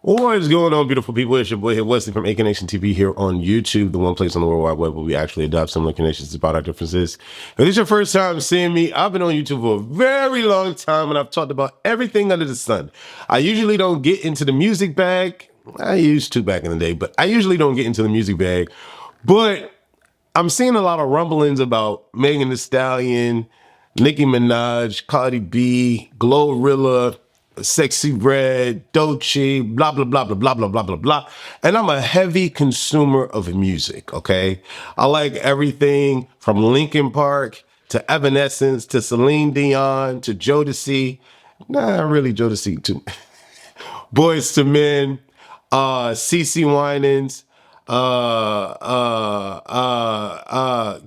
What is going on, beautiful people? It's your boy here, Wesley from AK Nation TV here on YouTube, the one place on the World Wide Web where we actually adopt similar connections about our differences. If this is your first time seeing me, I've been on YouTube for a very long time and I've talked about everything under the sun. I usually don't get into the music bag. I used to back in the day, but I usually don't get into the music bag. But I'm seeing a lot of rumblings about Megan Thee Stallion, Nicki Minaj, Cardi B, Glorilla, Sexy Red, Dolce, blah, blah, blah, blah, blah, blah, blah, blah, blah. And I'm a heavy consumer of music, okay? I like everything from Linkin Park to Evanescence to Celine Dion to Jodeci. Nah, really Jodeci too. Boys to Men, CeCe Winans,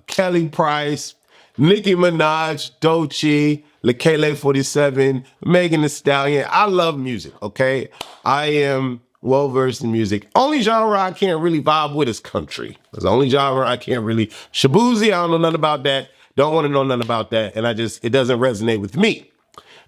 Kelly Price, Nicki Minaj, Dolce, Lekele 47, Megan Thee Stallion. I love music, okay? I am well-versed in music. Only genre I can't really vibe with is country. It's the only genre I can't really. Shabuzi, I don't know nothing about that. Don't want to know nothing about that. And it doesn't resonate with me.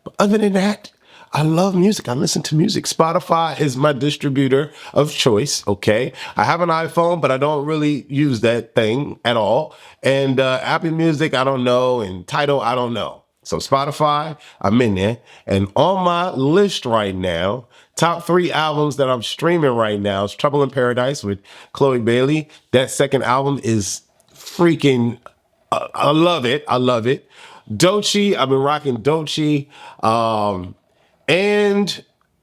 But other than that, I love music. I listen to music. Spotify is my distributor of choice, okay? I have an iPhone, but I don't really use that thing at all. And Apple Music, I don't know. And Tidal, I don't know. So Spotify, I'm in there. And on my list right now, top 3 albums that I'm streaming right now is Trouble in Paradise with Chloe Bailey. That second album is freaking, I love it. I love it. Dolce, I've been rocking Dolce. And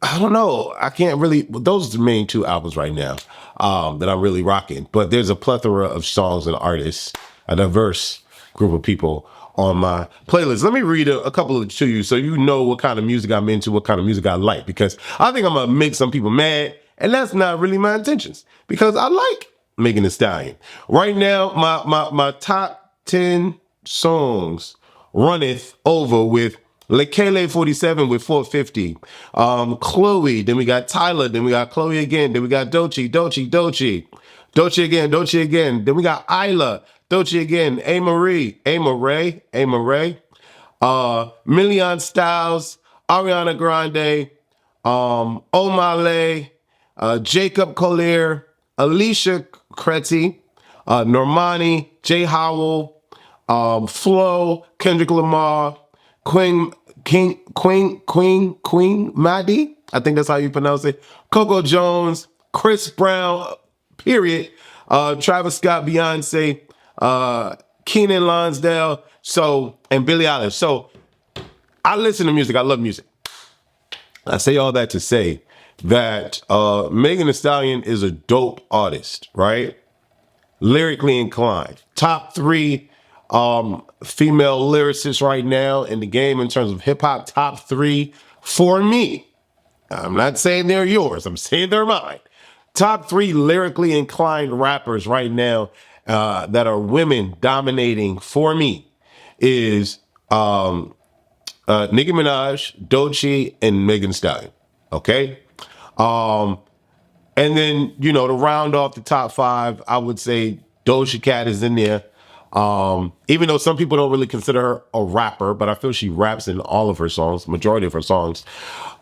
I don't know, I can't really, those are the main 2 albums right now that I'm really rocking. But there's a plethora of songs and artists, a diverse group of people on my playlist. Let me read a couple of to you so you know what kind of music I'm into, what kind of music I like, because I think I'm gonna make some people mad, and that's not really my intentions, because I like Megan Thee Stallion. Right now, my top 10 songs runneth over with Lekele 47 with 450. Chloe, then we got Tyler, then we got Chloe again, then we got Dolce again, then we got Isla, Dolce again, A. Marie, Million Styles, Ariana Grande, Omale, Jacob Collier, Alicia Creti, Normani, Jay Howell, Flo, Kendrick Lamar, Queen Maddie, I think that's how you pronounce it. Coco Jones, Chris Brown, period. Travis Scott, Beyonce, Keenan Lonsdale, and Billie Eilish. So I listen to music. I love music. I say all that to say that Megan Thee Stallion is a dope artist, right? Lyrically inclined. Top 3 female lyricists right now in the game in terms of hip hop, top 3 for me. I'm not saying they're yours. I'm saying they're mine. Top 3 lyrically inclined rappers right now that are women dominating for me is Nicki Minaj, Dolce, and Megan Thee Stallion. Okay? And then, to round off the top 5, I would say Doja Cat is in there. Even though some people don't really consider her a rapper, but I feel she raps in all of her songs, majority of her songs.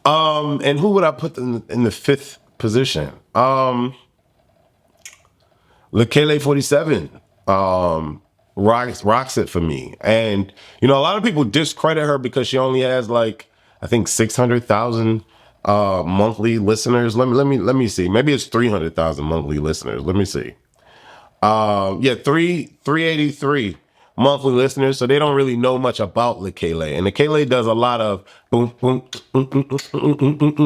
And who would I put in the 5th position? Lekele 47 rocks it for me. And, a lot of people discredit her because she only has I think 600,000 monthly listeners. Let me see. Maybe it's 300,000 monthly listeners. Let me see. 383 monthly listeners, so they don't really know much about Lekele. And Lekele does a lot of boom, boom,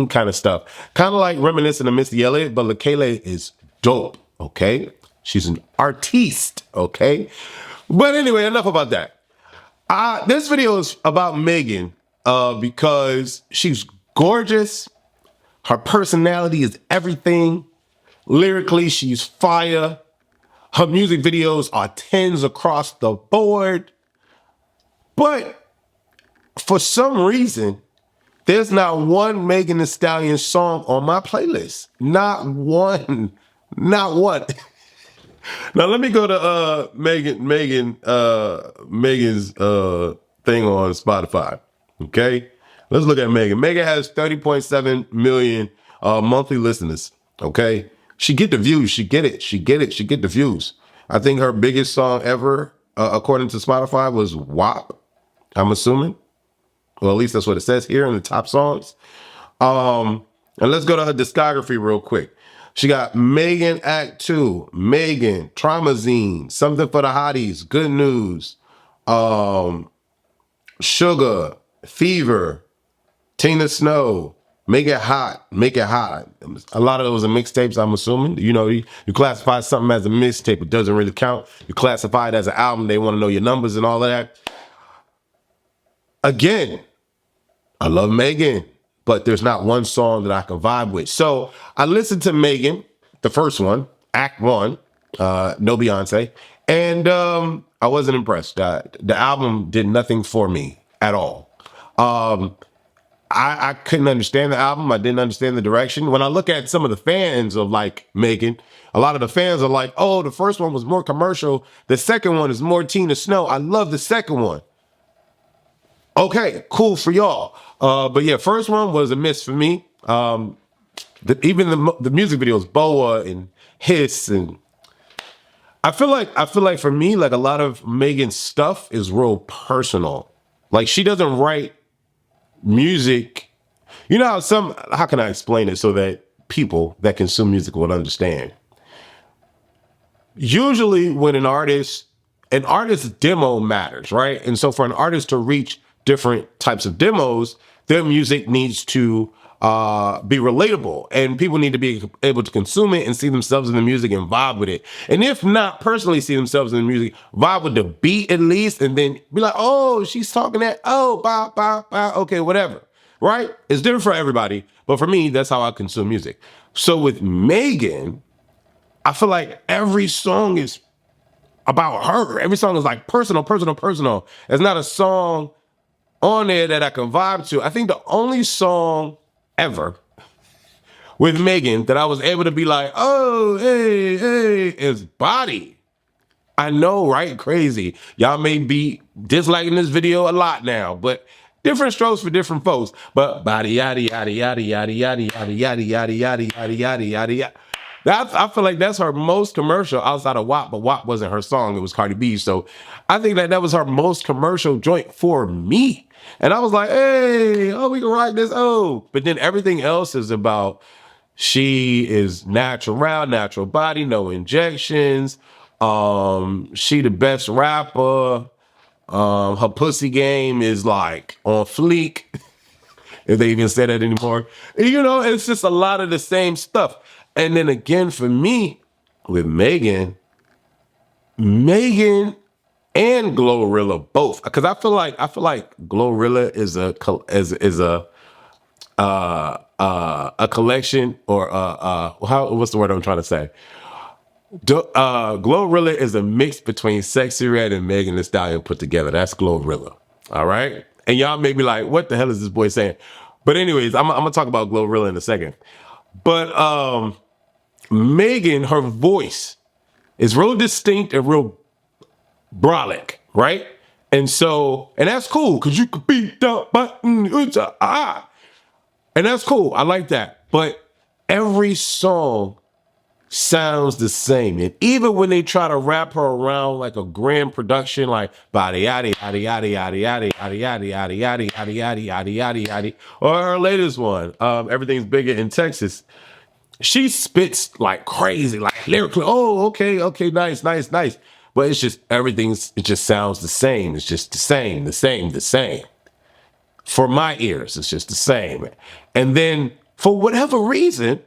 kind of stuff. Kind of like reminiscent of Missy Elliott, but Lekele is dope, okay? She's an artiste, okay? But anyway, enough about that. This video is about Megan because she's gorgeous. Her personality is everything. Lyrically, she's fire. Her music videos are 10s across the board. But for some reason, there's not one Megan Thee Stallion song on my playlist. Not one. Not one. Now let me go to Megan's thing on Spotify. Okay? Let's look at Megan. Megan has 30.7 million monthly listeners. Okay, she get the views. She get it. She get it. She get the views. I think her biggest song ever, according to Spotify, was WAP. I'm assuming. Well, at least that's what it says here in the top songs. And let's go to her discography real quick. She got Megan Act 2, Megan, Traumazine, Something for the Hotties, Good News, Sugar, Fever, Tina Snow, Make It Hot, Make It Hot. A lot of those are mixtapes, I'm assuming. You know, you classify something as a mixtape, it doesn't really count. You classify it as an album, they want to know your numbers and all of that. Again, I love Megan, but there's not one song that I can vibe with. So I listened to Megan, the first one, Act 1, no Beyonce, and I wasn't impressed. The album did nothing for me at all. I couldn't understand the album. I didn't understand the direction. When I look at some of the fans of like Megan, a lot of the fans are like, oh, the first one was more commercial. The second one is more Tina Snow. I love the second one. Okay, cool for y'all. But yeah, first one was a miss for me. Even the music videos, Boa and Hiss, and I feel like for me, like a lot of Megan's stuff is real personal. Like she doesn't write music. You know how can I explain it so that people that consume music will understand? Usually when an artist's demo matters, right? And so for an artist to reach different types of demos, their music needs to be relatable, and people need to be able to consume it and see themselves in the music and vibe with it. And if not personally see themselves in the music, vibe with the beat at least, and then be like, oh, she's talking that, oh, bop, bop, bop, okay, whatever, right? It's different for everybody, but for me, that's how I consume music. So with Megan, I feel like every song is about her. Every song is like personal, personal, personal. There's not a song on there that I can vibe to. I think the only song ever with Megan that I was able to be like, oh, hey, hey, is Body. I know, right? Crazy. Y'all may be disliking this video a lot now, but different strokes for different folks. But body, yaddy, yaddy, yaddy, yaddy, yaddy, yaddy, yaddy, yaddy, yaddy, yaddy, yaddy, yaddy, yaddy. I feel like that's her most commercial outside of WAP, but WAP wasn't her song. It was Cardi B. So I think that was her most commercial joint for me. And I was like, hey, oh, we can rock this. Oh, but then everything else is about she is natural body, no injections. She the best rapper. Her pussy game is like on fleek. If they even say that anymore. You know, it's just a lot of the same stuff. And then again, for me, with Megan and Glorilla both, because I feel like Glorilla is a collection, or what's the word I'm trying to say? Glorilla is a mix between Sexy Red and Megan Thee Stallion put together. That's Glorilla. All right. And y'all may be like, what the hell is this boy saying? But anyways, I'm gonna talk about Glorilla in a second. But Megan, her voice is real distinct and real brolic, right? And that's cool, because you could beat the button. And that's cool. I like that. But every song sounds the same. And even when they try to wrap her around like a grand production, like body yaddy yaddy yaddy yaddy yaddy yaddy yaddy yaddy yaddy yaddy yaddy yaddy yaddy yaddy, or her latest one, Everything's Bigger in Texas, she spits like crazy, like lyrically. Oh, okay, nice. But it just sounds the same. It's just the same. For my ears, it's just the same. And then for whatever reason,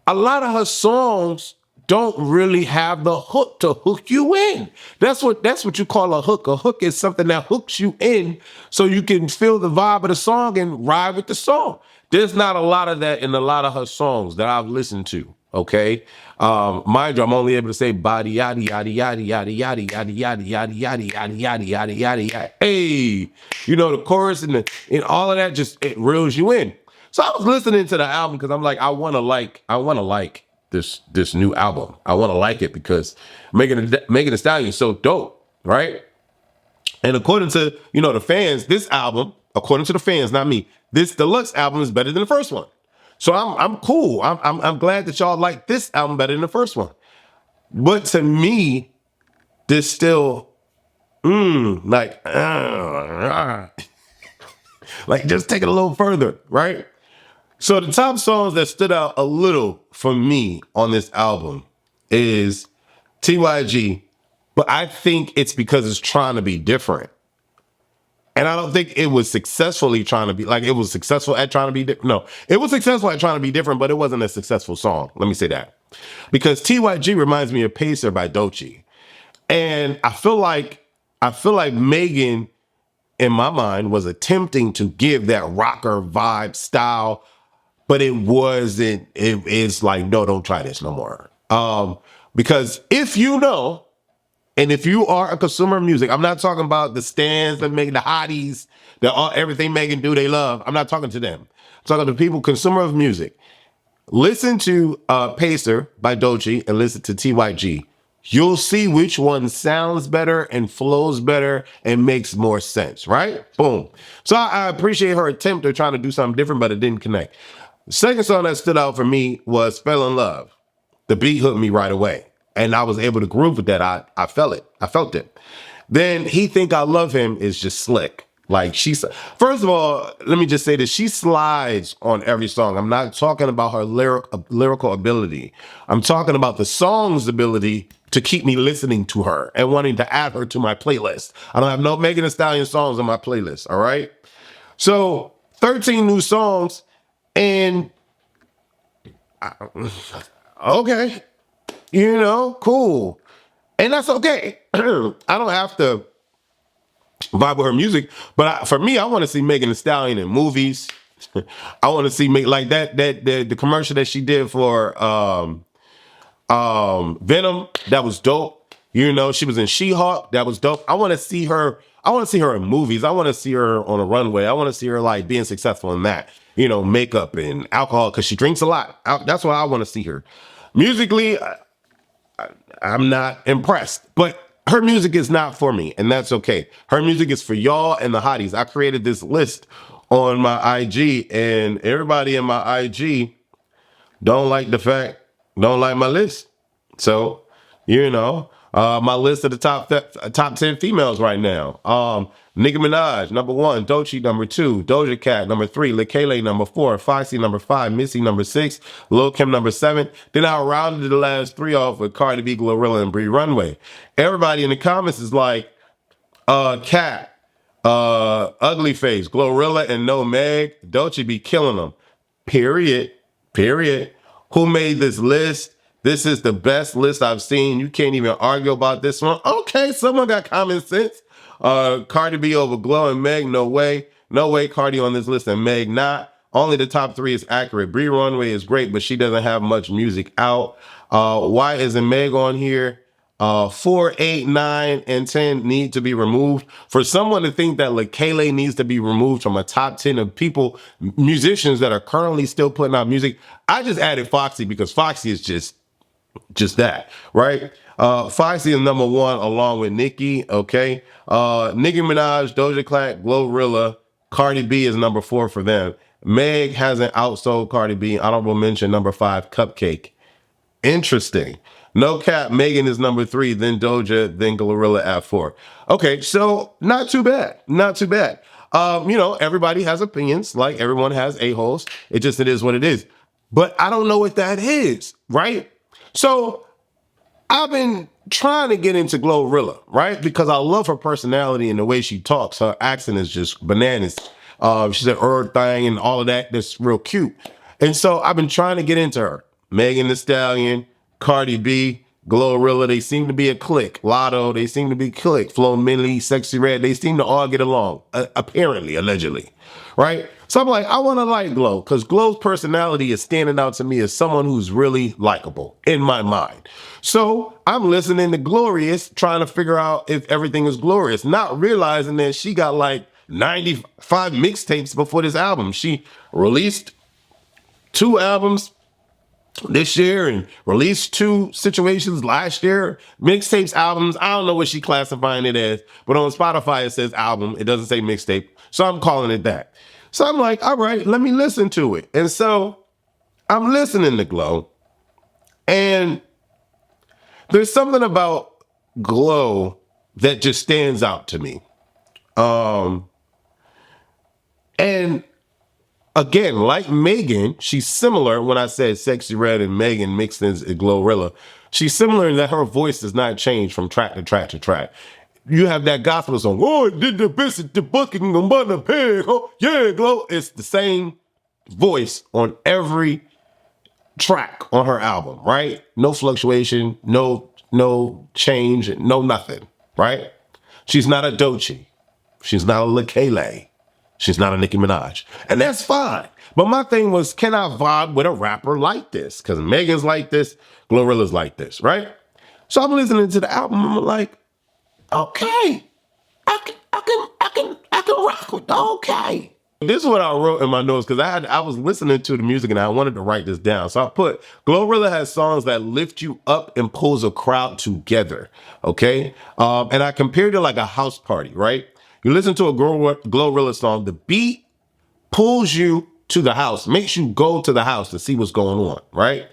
a lot of her songs don't really have the hook to hook you in. That's what you call a hook. A hook is something that hooks you in so you can feel the vibe of the song and ride with the song. There's not a lot of that in a lot of her songs that I've listened to. Okay, mind you, I'm only able to say body yaddy yaddy yaddy yaddy yaddy yaddy yaddy yaddy yaddy yaddy yaddy yaddy yaddy yaddy. Hey, you know, the chorus and all of that just it reels you in. So I was listening to the album because I'm like, I want to like this new album. I want to like it because Megan Thee Stallion is so dope, right? And according to the fans, this album, according to the fans, not me, this deluxe album is better than the first one. So I'm cool. I'm glad that y'all like this album better than the first one. But to me, this still like like just take it a little further, right? So the top songs that stood out a little for me on this album is TYG, but I think it's because it's trying to be different. And I don't think it was successfully trying to be like it was successful at trying to be different. No, it was successful at trying to be different, but it wasn't a successful song. Let me say that. Because TYG reminds me of Pacer by Doechii. And I feel like Megan, in my mind, was attempting to give that rocker vibe style, but it wasn't, it's like, no, don't try this no more. Because if you know, and if you are a consumer of music, I'm not talking about the stands that make the hotties, that all everything Megan do, they love. I'm not talking to them. I'm talking to people, consumer of music. Listen to Pacer by Doechii and listen to TYG. You'll see which one sounds better and flows better and makes more sense, right? Boom. So I appreciate her attempt at trying to do something different, but it didn't connect. The second song that stood out for me was Fell in Love. The beat hooked me right away. And I was able to groove with that. I felt it. I felt it. Then He Think I Love Him is just slick. Like first of all, let me just say this. She slides on every song. I'm not talking about her lyrical ability. I'm talking about the song's ability to keep me listening to her and wanting to add her to my playlist. I don't have no Megan Thee Stallion songs on my playlist. All right. So 13 new songs and okay, cool. And that's okay. I don't have to vibe with her music, but for me, I want to see Megan Thee Stallion in movies. I want to see like the commercial that she did for Venom. That was dope. She was in She-Hulk. That was dope. I want to see her. I want to see her in movies. I want to see her on a runway. I want to see her like being successful in that. Makeup and alcohol because she drinks a lot. That's why I want to see her. Musically, I'm not impressed, but her music is not for me, and that's okay. Her music is for y'all and the hotties. I created this list on my IG, and everybody in my IG don't like my list. So, my list of the top 10 females right now. Nicki Minaj, number 1, Doechii, number 2, Doja Cat, number 3, Lekele, number 4, Foxy, number 5, Missy, number 6, Lil Kim, number 7. Then I rounded the last 3 off with Cardi B, Glorilla, and Bree Runway. Everybody in the comments is like, Cat, Ugly Face, Glorilla, and No Meg, Doechii be killing them. Period. Period. Who made this list? This is the best list I've seen. You can't even argue about this one. Okay, someone got common sense. Cardi B over Glow and Meg, no way. No way Cardi on this list and Meg not. Only the top 3 is accurate. Bree Runway is great, but she doesn't have much music out. Why isn't Meg on here? 4, 8, 9, and 10 need to be removed. For someone to think that Lekele needs to be removed from a top 10 of people, musicians that are currently still putting out music, I just added Foxy because Foxy is just that, right? Foxy is number 1 along with Nicki, okay? Nicki Minaj, Doja Cat, Glorilla, Cardi B is number 4 for them. Meg hasn't outsold Cardi B. Honorable mention number 5, Cupcake. Interesting. No cap, Megan is number 3, then Doja, then Glorilla at 4. Okay, so not too bad. Not too bad. Everybody has opinions, like everyone has a-holes. It is what it is. But I don't know what that is, right? So I've been trying to get into Glorilla, right? Because I love her personality and the way she talks. Her accent is just bananas. She's an herb thing and all of that. That's real cute. And so I've been trying to get into her. Megan Thee Stallion, Cardi B, Glorilla, they seem to be a clique. Lotto, they seem to be a clique. Flo Milli, Sexy Red, they seem to all get along. Apparently, allegedly. Right? So I'm like, I want to like Glow because Glow's personality is standing out to me as someone who's really likable in my mind. So I'm listening to Glorious, trying to figure out if everything is glorious, not realizing that she got like 95 mixtapes before this album. She released 2 albums this year and released 2 situations last year. Mixtapes, albums, I don't know what she classifying it as, but on Spotify it says album. It doesn't say mixtape. So I'm calling it that. So I'm like, all right, let me listen to it. And so I'm listening to Glow, and there's something about Glow that just stands out to me. And again, like Megan, she's similar when I said Sexy Red and Megan mixed in Glorilla. She's similar in that her voice does not change from track to track to track. You have that gospel song, oh, did the biscuit, the bucket, and the pig, oh, yeah, Glow. It's the same voice on every track on her album, right? No fluctuation, no change, no nothing, right? She's not a Doechii. She's not a Lekele. She's not a Nicki Minaj. And that's fine. But my thing was, can I vibe with a rapper like this? Because Megan's like this, Glorilla's like this, right? So I'm listening to the album, I'm like, okay, I can rock with, okay. This is what I wrote in my notes because I was listening to the music and I wanted to write this down. So I put, Glorilla has songs that lift you up and pulls a crowd together, okay? And I compared it like a house party, right? You listen to a Glorilla song, the beat pulls you to the house, makes you go to the house to see what's going on, right?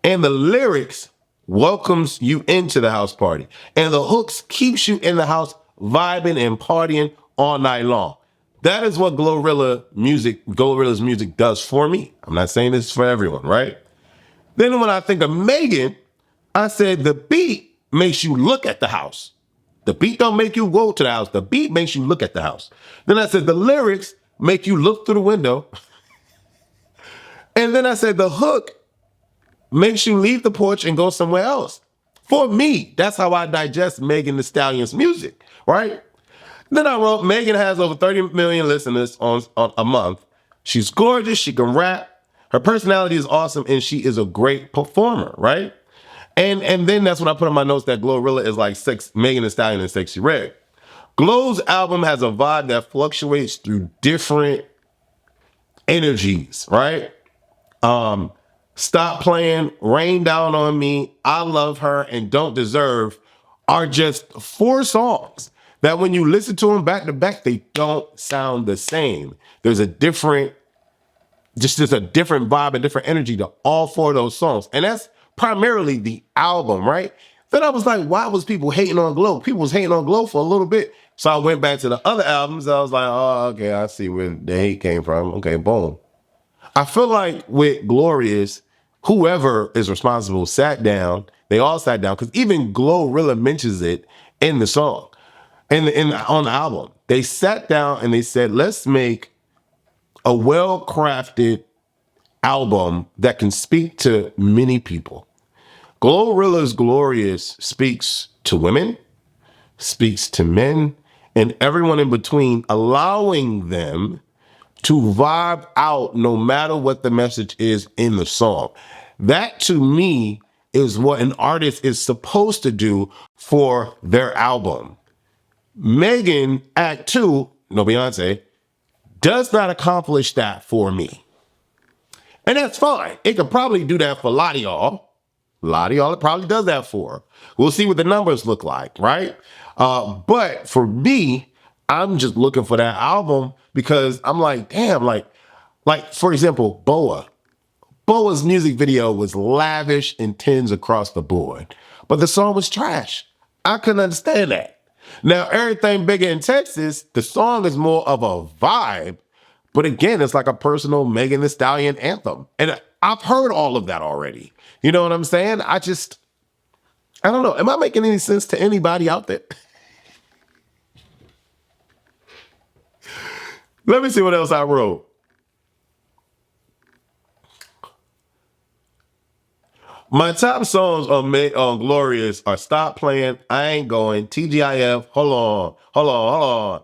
And the lyrics welcomes you into the house party. And the hooks keeps you in the house vibing and partying all night long. That is what Glorilla's music does for me. I'm not saying this for everyone, right? Then when I think of Megan, I said the beat makes you look at the house. The beat don't make you go to the house. The beat makes you look at the house. Then I said the lyrics make you look through the window. And then I said the hook makes you leave the porch and go somewhere else. For me, that's how I digest Megan Thee Stallion's music, right? Then I wrote, Megan has over 30 million listeners on a month. She's gorgeous, she can rap, her personality is awesome, and she is a great performer, right? And then that's when I put in my notes that Glorilla is like Megan Thee Stallion and Sexy Red. Glow's album has a vibe that fluctuates through different energies, right? Stop Playing, Rain Down on Me, I Love Her, and Don't Deserve are just 4 songs that when you listen to them back to back, they don't sound the same. There's a different vibe and different energy to all 4 of those songs. And that's primarily the album, right? Then I was like, why was people hating on Glow? People was hating on Glow for a little bit. So I went back to the other albums. I was like, oh, okay, I see where the hate came from. Okay, boom. I feel like with Glorious, whoever is responsible sat down. They all sat down because even Glorilla mentions it in the song, on the album. They sat down and they said, let's make a well-crafted album that can speak to many people. Glorilla's Glorious speaks to women, speaks to men, and everyone in between, allowing them to vibe out no matter what the message is in the song. That to me is what an artist is supposed to do for their album. Megan, Act 2, no Beyonce, does not accomplish that for me. And that's fine. It could probably do that for a lot of y'all. A lot of y'all it probably does that for. We'll see what the numbers look like, right? But for me, I'm just looking for that album because I'm like, damn, like for example, Boa. Boa's music video was lavish and tens across the board, but the song was trash. I couldn't understand that. Now, Everything Bigger in Texas, the song is more of a vibe, but again, it's like a personal Megan Thee Stallion anthem. And I've heard all of that already. You know what I'm saying? I don't know. Am I making any sense to anybody out there? Let me see what else I wrote. My top songs on Glorious are Stop Playing, I Ain't Going, TGIF, Hold On,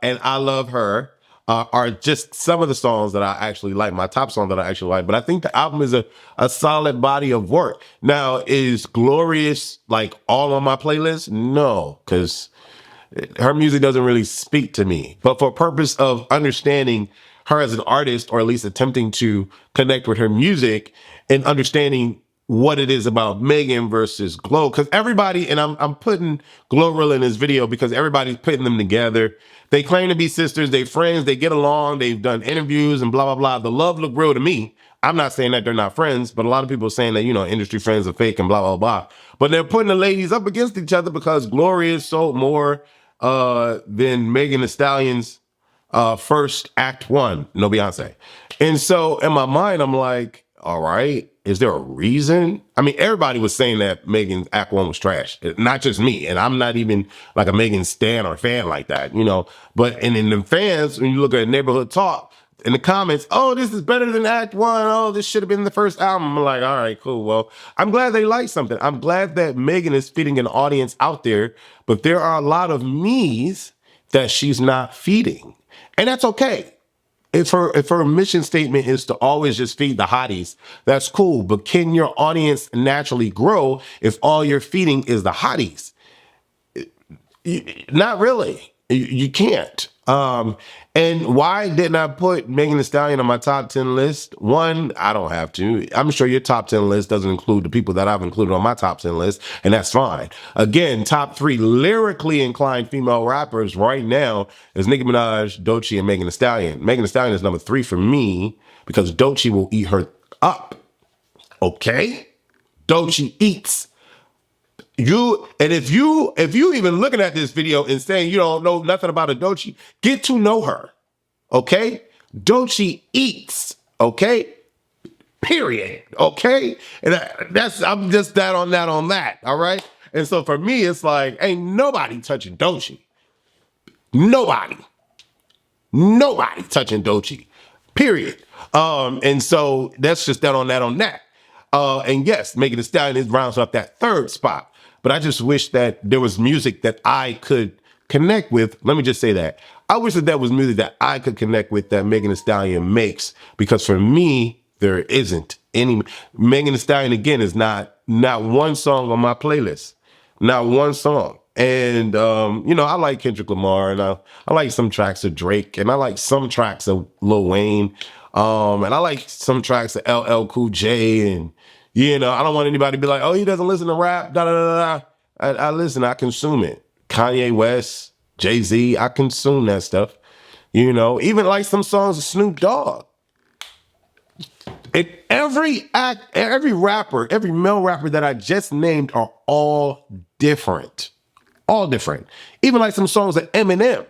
and I Love Her are just some of the songs that I actually like, my top song that I actually like. But I think the album is a solid body of work. Now, is Glorious like all on my playlist? No, because her music doesn't really speak to me. But for purpose of understanding her as an artist, or at least attempting to connect with her music and understanding what it is about Megan versus Glow, because everybody, and I'm putting Glorilla in this video because everybody's putting them together. They claim to be sisters, they friends, they get along, they've done interviews and blah, blah, blah. The love looked real to me. I'm not saying that they're not friends, but a lot of people are saying that, industry friends are fake and blah, blah, blah. But they're putting the ladies up against each other because Gloria sold more than Megan Thee Stallion's first act one, no Beyonce. And so in my mind, I'm like, all right, is there a reason? I mean, everybody was saying that Megan's act one was trash, not just me. And I'm not even like a Megan stan or fan like that, But in the fans, when you look at Neighborhood Talk, in the comments, oh, this is better than Act One. Oh, this should have been the first album. I'm like, all right, cool. Well, I'm glad they like something. I'm glad that Megan is feeding an audience out there, but there are a lot of me's that she's not feeding. And that's okay. If her mission statement is to always just feed the hotties, that's cool. But can your audience naturally grow if all you're feeding is the hotties? Not really. You can't. And why didn't I put Megan Thee Stallion on my top 10 list? One, I don't have to. I'm sure your top 10 list doesn't include the people that I've included on my top 10 list, and that's fine. Again, top 3 lyrically inclined female rappers right now is Nicki Minaj, Doechii, and Megan Thee Stallion. Megan Thee Stallion is number 3 for me because Doechii will eat her up. Okay? Doechii eats. If you even looking at this video and saying you don't know nothing about a Doechii, get to know her. Okay? Doechii eats. Okay? Period. Okay? And I'm just that on that. All right? And so for me, it's like, ain't nobody touching Doechii. Nobody touching Doechii. Period. And so that's just that on that. And yes, Megan Thee Stallion is rounds up that 3rd spot. But I just wish that there was music that I could connect with. Let me just say that. I wish that there was music that I could connect with that Megan Thee Stallion makes. Because for me, there isn't any. Megan Thee Stallion, again, is not one song on my playlist. Not one song. And, I like Kendrick Lamar, and I like some tracks of Drake, and I like some tracks of Lil Wayne. And I like some tracks of LL Cool J, and, I don't want anybody to be like, oh, he doesn't listen to rap, da da da da. I listen, I consume it. Kanye West, Jay-Z, I consume that stuff. Even like some songs of Snoop Dogg. Every rapper, every male rapper that I just named are all different. All different. Even like some songs of Eminem.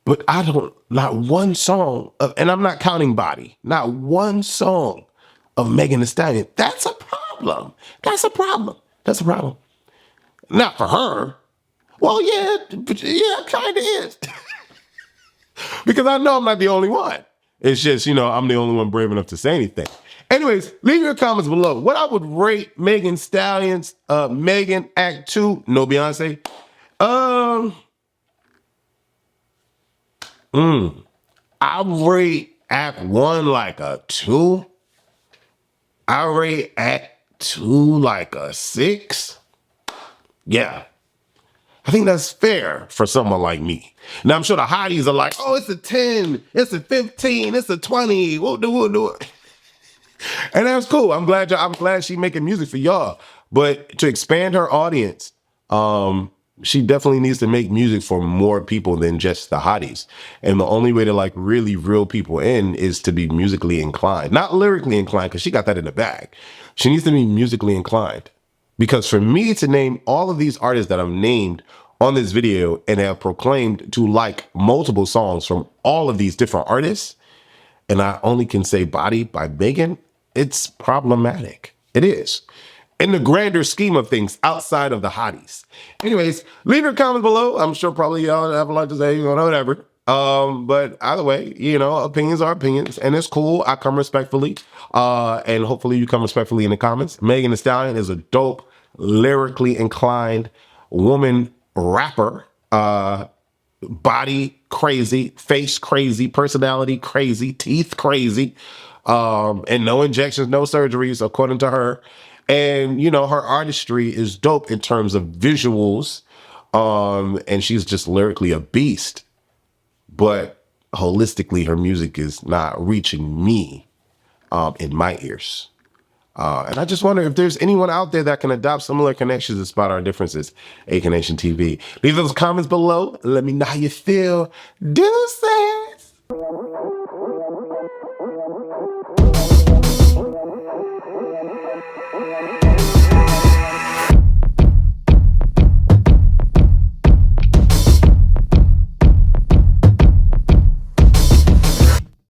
But not one song and I'm not counting Body, not one song of Megan Thee Stallion. That's a problem. That's a problem. Not for her. Well, yeah, kind of is. Because I know I'm not the only one. It's just, I'm the only one brave enough to say anything. Anyways, leave your comments below. What I would rate Megan Thee Stallion's Megan Act 2, no Beyonce. I rate Act 1 like a 2. I rate Act 2 like a 6. Yeah. I think that's fair for someone like me. Now, I'm sure the hotties are like, oh, it's a 10, it's a 15, it's a 20. We'll do it. And that's cool. I'm glad she making music for y'all. But to expand her audience, she definitely needs to make music for more people than just the hotties. And the only way to like really reel people in is to be musically inclined. Not lyrically inclined, because she got that in the bag. She needs to be musically inclined. Because for me to name all of these artists that I've named on this video and have proclaimed to like multiple songs from all of these different artists, and I only can say Body by Megan, it's problematic. It is. In the grander scheme of things outside of the hotties. Anyways, leave your comments below. I'm sure probably y'all have a lot to say, whatever. But either way, opinions are opinions, and it's cool. I come respectfully, and hopefully you come respectfully in the comments. Megan Thee Stallion is a dope, lyrically inclined woman rapper. Body crazy, face crazy, personality crazy, teeth crazy, and no injections, no surgeries, according to her. And her artistry is dope in terms of visuals, and she's just lyrically a beast. But holistically, her music is not reaching me in my ears. And I just wonder if there's anyone out there that can adopt similar connections to spot our differences. AK Nation TV. Leave those comments below. Let me know how you feel. Do say